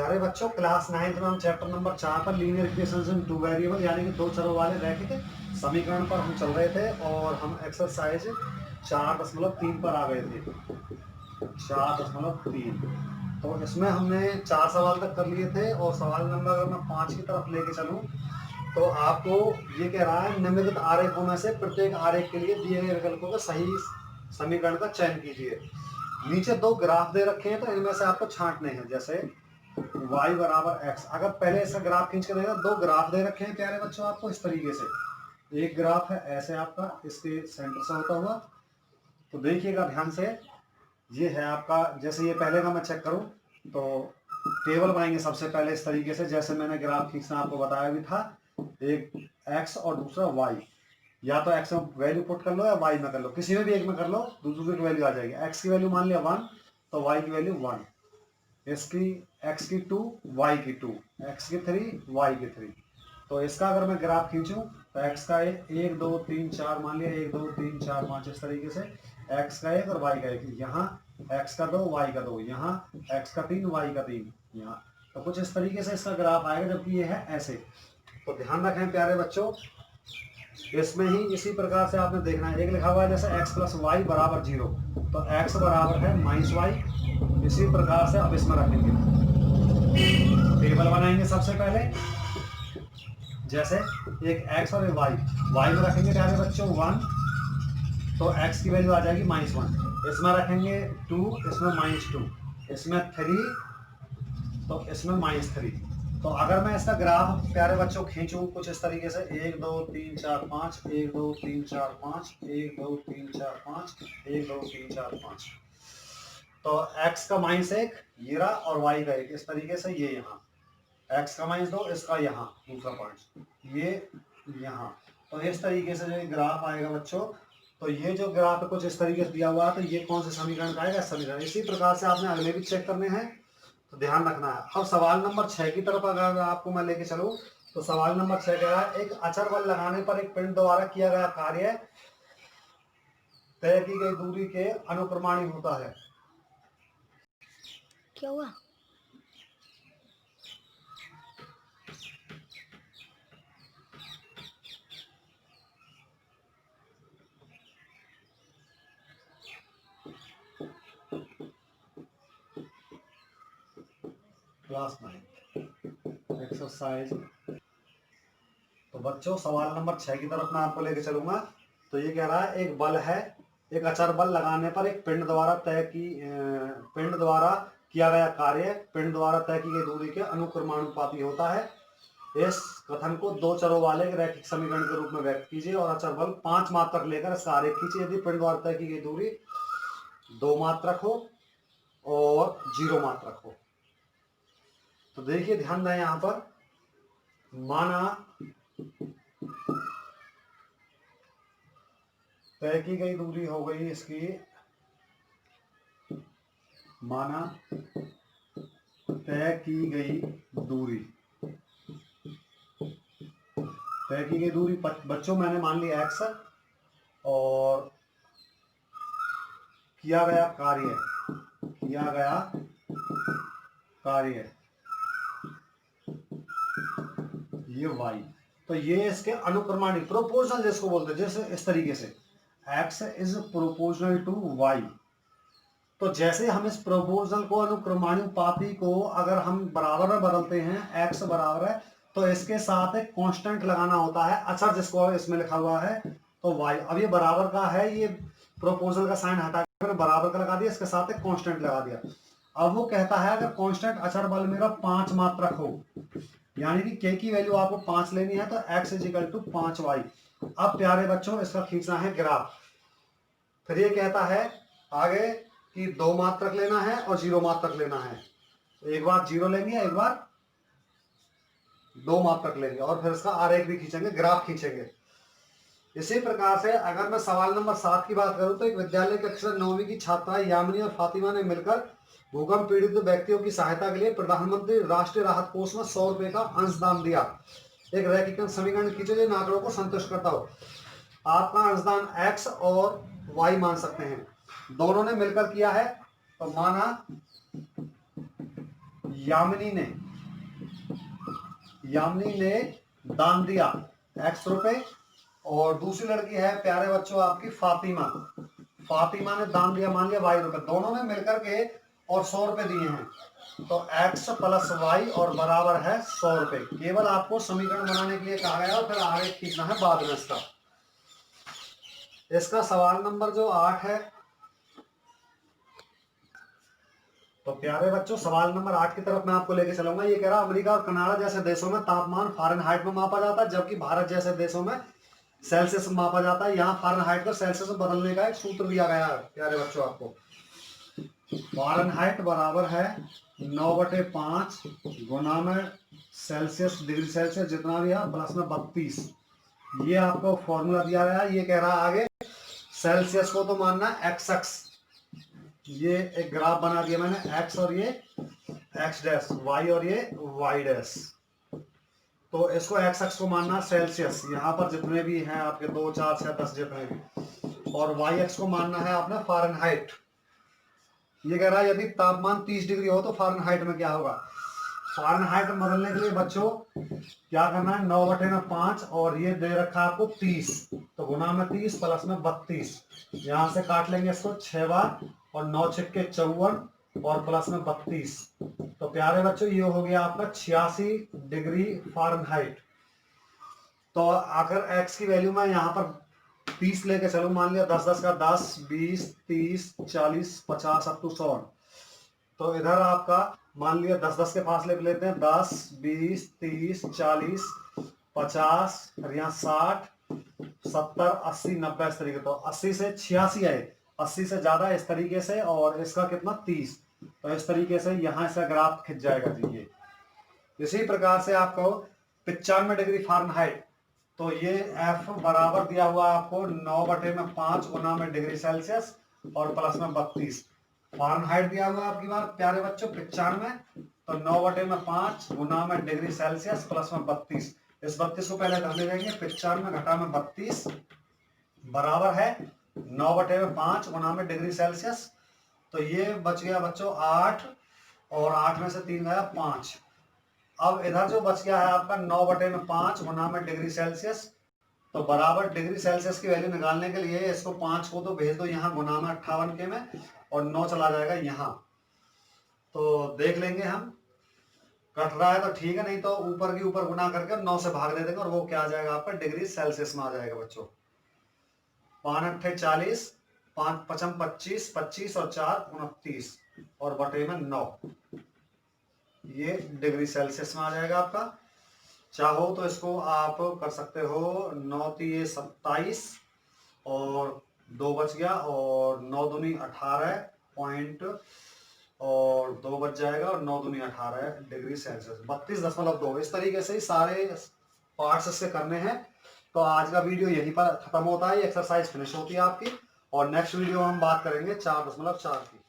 प्यारे बच्चों, class 9th में हम चैप्टर नंबर 4 पर लीनियर इक्वेशंस इन टू वेरिएबल यानी कि दो चरों वाले रैखिक समीकरण पर हम चल रहे थे और हम एक्सरसाइज 4.3 पर आ गए थे। 4.3 तो इसमें हमने 4 सवाल तक कर लिए थे और सवाल नंबर अगर मैं 5 की तरफ लेके चलूं तो आपको ये कह रहा है निम्नलिखित आरेखों में से प्रत्येक आरेख के लिए दिए गए विकल्पों का सही समीकरण का चयन कीजिए। नीचे दो ग्राफ दे रखे हैं तो इनमें से आपको छांटने हैं, जैसे y बराबर x। अगर पहले इसका ग्राफ खींच के देगा, दो ग्राफ दे रखे हैं प्यारे बच्चों आपको इस तरीके से। एक ग्राफ है ऐसे आपका इसके सेंटर से होता हुआ, तो देखिएगा ध्यान से, ये है आपका। जैसे ये पहले का मैं चेक करूं तो टेबल बनाएंगे सबसे पहले इस तरीके से, जैसे मैंने ग्राफ खींचना आपको बताया भी था। एक x और दूसरा y, या तो x में वैल्यू पुट कर लो या y में कर लो, किसी में भी एक में कर लो, दूसरी की वैल्यू आ जाएगी। x की वैल्यू मान लिया 1 तो y की वैल्यू 1, इसकी x की 2 y की 2, x की 3 y की 3। तो इसका अगर मैं ग्राफ खींचूं तो x का 1 2 3 4 मान लिया, 1 2 3 4 5 इस तरीके से, x का 1 और y का 1, यहाँ x का 2 y का 2, यहाँ x का 3 y का 3, यहाँ। तो कुछ इस तरीके से इसका ग्राफ आएगा, जबकि ये है ऐसे। तो ध्यान रखें प्यारे बच्चों, इसमें ही इसी प्रकार से आपने देखना है। एक लिखा हुआ है जैसे x प्लस वाई बराबर 0, तो x बराबर है माइनस वाई। इसी प्रकार से अब इसमें रखेंगे, टेबल बनाएंगे सबसे पहले, जैसे एक x और एक y में रखेंगे प्यारे बच्चों 1, तो x की वैल्यू आ जाएगी -1। इसमें रखेंगे 2, इसमें -2, इसमें 3, तो इसमें -3। तो अगर मैं इसका ग्राफ प्यारे बच्चों खींचूं कुछ इस तरीके से, 1 2 3 4 5, 1 2 3 4 5, 1 2 3 4 5, 1 2 3 4 5, तो x का -1 ये रहा और y का 1 इस तरीके से, ये यहाँ x का -2, इसका यहाँ दूसरा पॉइंट, ये यहाँ। तो इस तरीके से जो ये ग्राफ आएगा बच्चों, तो ये जो ग्राफ कुछ इस तरीके से दिया हुआ है, तो ये कौन से समीकरण का आएगा, समीकरण। इसी प्रकार से आपने अगले भी चेक करने हैं, तो ध्यान रखना है। अब सवाल नंबर 6 की तरफ अगर आपको मैं लेके चलूं तो सवाल नंबर 6 कह रहा है एक अचर बल लगाने पर एक पिंड द्वारा किया गया कार्य तय की गई दूरी के अनुक्रमाणी होता है। क्या हुआ? Class 9 exercise. तो बच्चों सवाल नंबर 6 की तरफ मैं आपको लेके चलूंगा। तो ये कह रहा है एक बल है, एक अचर बल लगाने पर एक पिंड द्वारा किया गया कार्य पिंड द्वारा तय की गई दूरी के अनुक्रमानुपाती होता है। इस कथन को दो चरों वाले रैखिक समीकरण के रूप में व्यक्त कीजिए और अचर बल 5 मात्रक लेकर इसका आरेख खींचिए। यदि पिंड द्वारा तय की गई दूरी 2 मात्रक हो और 0 मात्रक हो। तो देखिए ध्यान दें, यहां पर माना तय की गई दूरी हो गई इसकी, माना तय की गई दूरी बच्चों मैंने मान ली x और किया गया कार्य ये y। तो ये इसके अनुक्रमाणी प्रोपोर्शनल जिसको बोलते हैं, जैसे इस तरीके से x is proportional to y। तो जैसे हम इस प्रोपोर्शनल को अनुक्रमानुपाती को अगर हम बराबर में बदलते हैं, x बराबर है तो इसके साथ एक कांस्टेंट लगाना होता है, अचर जिसको इसमें लिखा हुआ है तो y। अब ये बराबर का है, ये प्रोपोर्शनल का साइन हटा कर बराबर का लगा दिया, इसके साथ एक कांस्टेंट लगा दिया। अब वो कहता है अगर कांस्टेंट अचर बल मेरा 5 मात्रक हो, यानी कि k की वैल्यू आपको 5 लेनी है, तो x = 5y। अब प्यारे बच्चों इसका खींचना है ग्राफ। फिर ये कहता है आगे कि 2 मात्रक लेना है और 0 मात्रक लेना है। एक बार 0 लेंगे, एक बार 2 मात्रक लेंगे और फिर इसका आरेख भी खींचेंगे, ग्राफ खींचेंगे। इसी प्रकार से अगर मैं सवाल नंबर 7 की बात करूं तो एक विद्यालय कक्षा 9वीं की छात्रा यामिनी और फातिमा ने मिलकर भूकंप पीड़ित व्यक्तियों की सहायता के लिए प्रधानमंत्री राष्ट्रीय राहत कोष में 100 रुपए का अंशदान दिया। एक रैखिक समीकरण खींचो जो इन आंकड़ों को संतुष्ट करता हो। आपका अंशदान x और y मान सकते हैं, दोनों ने मिलकर किया है। तो माना यामिनी ने दान दिया x रुपए। और दूसरी लड़की है प्यारे बच्चों आपकी फातिमा ने दान दिया मान लिया y रुपए। दोनों ने मिलकर के और 100 रुपए दिए हैं, तो x प्लस y और बराबर है 100 रुपए। केवल आपको समीकरण बनाने के लिए कहा गया और फिर आगे खींचना है बाद में। इसका सवाल नंबर जो 8 है, तो प्यारे बच्चों सवाल नंबर 8 की तरफ मैं आपको लेके चलूंगा। ये कह रहा अमेरिका और कनाडा जैसे देशों में तापमान फ़ारेनहाइट में मापा जाता है, जबकि भारत जैसे देशों में सेल्सियस में मापा जाता है। यहाँ फ़ारेनहाइट को सेल्सियस में बदलने का एक सूत्र दिया गया है प्यारे बच्चों आपको। फ़ारेनहाइट बराबर है 9/5 गुना में सेल्सियस, डिग्री सेल्सियस जितना भी है प्लस में 32। ये आपको फॉर्मूला दिया गया है। ये कह रहा है आगे सेल्सियस को तो मानना एक्स एक्स, ये एक ग्राफ बना दिया मैंने, x और ये x डैश, y और ये y डैश। तो इसको x एक्स को मानना सेल्सियस, यहाँ पर जितने भी हैं आपके 2, 4, 6, 10 जितने भी, और y एक्स को मानना है आपने फ़ारेनहाइट। ये कह रहा है यदि तापमान 30 डिग्री हो तो फ़ारेनहाइट में क्या होगा। फ़ारेनहाइट में बदलने के लिए बच्चों क्या करना है, 9/5 और ये दे रखा है आपको 30, तो गुना में 30 प्लस में 32। यहाँ से काट लेंगे इसको 6 बार और 9 छिक्के 54 और प्लस में 32। तो प्यारे बच्चों ये हो गया आपका 86 डिग्री फ़ारेनहाइट। तो अगर x की वैल्यू में यहाँ पर 30 लेके चलो, मान लिया 10 10 का 10, 20, 30, 40, 50 अप टू 100। तो इधर आपका मान लिया 10 10 के फासले पे लेते हैं, 10, 20, 30, 40, 50 और यहाँ 60, 70, 80, 90 इस तरीके। तो 80 से 86 आए, 80 से ज्यादा इस तरीके से, और इसका कितना 30। तो इस तरीके से यहाँ इसका ग्राफ खिंच जाएगा जी। ये इसी प्रकार से आपको 95 डिग्री फ़ारेनहाइट, तो ये F बराबर दिया हुआ आपको 9/5 गुना में डिग्री सेल्सियस और प्लस में 32। फ़ारेनहाइट दिया हुआ आपकी बार प्यारे बच्चों 95, तो 9/5 गुना में डिग्री सेल्सियस प्लस में 32। इस 32 को पहले धर ले जाएंगे, 95 घटा में 32 बराबर है 9/5 गुना में डिग्री सेल्सियस। तो ये बच गया बच्चों 8, और 8 में से 3 गया 5। अब इधर जो बच गया है आपका 9/5 गुना में डिग्री सेल्सियस, तो बराबर डिग्री सेल्सियस की वैल्यू निकालने के लिए इसको 5 को तो भेज दो यहाँ गुना में 58 के में, और 9 चला जाएगा यहाँ। तो देख लेंगे हम, कट रहा है तो ठीक है, नहीं तो ऊपर के ऊपर गुना करके 9 से भाग दे देंगे और वो क्या आ जाएगा आपका डिग्री सेल्सियस में आ जाएगा बच्चों। 5 8 40, 5 5 25, 25 और 4 29 और बटे में 9, ये डिग्री सेल्सियस में आ जाएगा आपका। चाहो तो इसको आप कर सकते हो 9 3 27 और 2 बच गया, और 9 दूनी 18 पॉइंट और 2 बच जाएगा, और 9 दूनी 18 डिग्री सेल्सियस 32.2। इस तरीके से ही सारे पार्ट्स इससे करने हैं। तो आज का वीडियो यहीं पर खत्म होता है, एक्सरसाइज फिनिश होती है आपकी, और नेक्स्ट वीडियो हम बात करेंगे 4.4 की।